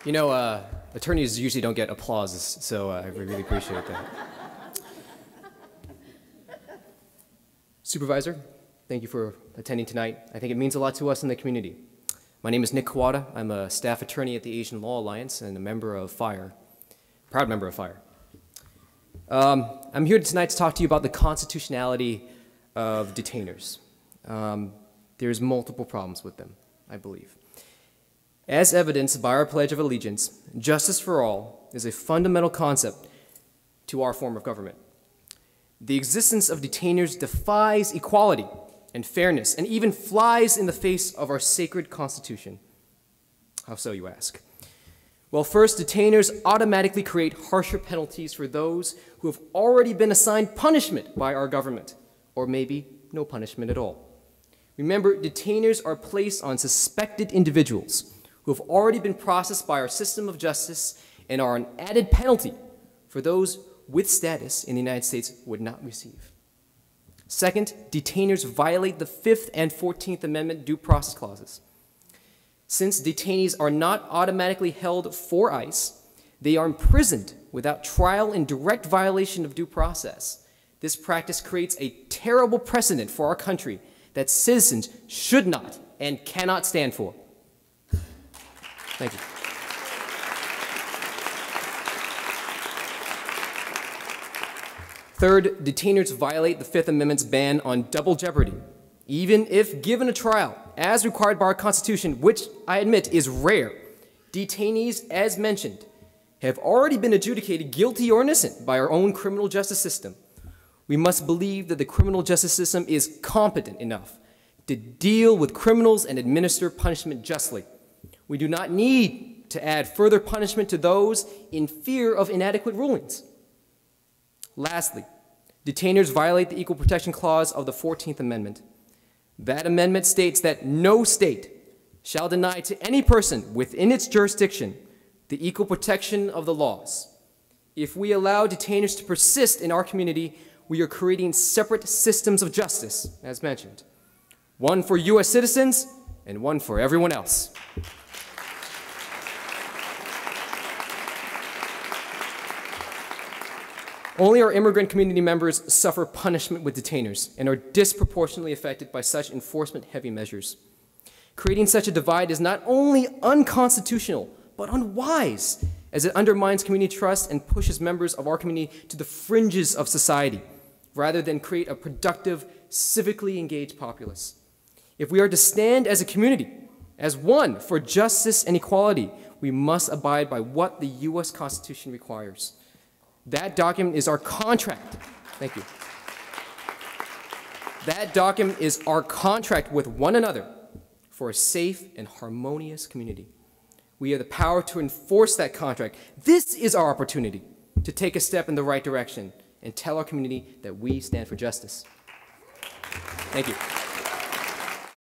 You know, attorneys usually don't get applause, so I really appreciate that. Supervisor, thank you for attending tonight. I think it means a lot to us in the community. My name is Kuwada. I'm a staff attorney at the Asian Law Alliance and a member of FIRE, proud member of FIRE. I'm here tonight to talk to you about the constitutionality of detainers. There's multiple problems with them, I believe. As evidenced by our Pledge of Allegiance, justice for all is a fundamental concept to our form of government. The existence of detainers defies equality and fairness, and even flies in the face of our sacred Constitution. How so, you ask? Well, first, detainers automatically create harsher penalties for those who have already been assigned punishment by our government, or maybe no punishment at all. Remember, detainers are placed on suspected individuals who have already been processed by our system of justice and are an added penalty for those with status in the United States would not receive. Second, detainers violate the 5th and 14th Amendment due process clauses. Since detainees are not automatically held for ICE, they are imprisoned without trial in direct violation of due process. This practice creates a terrible precedent for our country that citizens should not and cannot stand for. Thank you. Third, detainers violate the 5th Amendment's ban on double jeopardy. Even if given a trial, as required by our Constitution, which I admit is rare, detainees, as mentioned, have already been adjudicated guilty or innocent by our own criminal justice system. We must believe that the criminal justice system is competent enough to deal with criminals and administer punishment justly. We do not need to add further punishment to those in fear of inadequate rulings. Lastly, detainers violate the Equal Protection Clause of the 14th Amendment. That amendment states that no state shall deny to any person within its jurisdiction the equal protection of the laws. If we allow detainers to persist in our community, we are creating separate systems of justice, as mentioned. One for U.S. citizens and one for everyone else. Only our immigrant community members suffer punishment with detainers and are disproportionately affected by such enforcement-heavy measures. Creating such a divide is not only unconstitutional, but unwise, as it undermines community trust and pushes members of our community to the fringes of society, rather than create a productive, civically engaged populace. If we are to stand as a community, as one for justice and equality, we must abide by what the U.S. Constitution requires. That document is our contract. Thank you. That document is our contract with one another for a safe and harmonious community. We have the power to enforce that contract. This is our opportunity to take a step in the right direction and tell our community that we stand for justice. Thank you.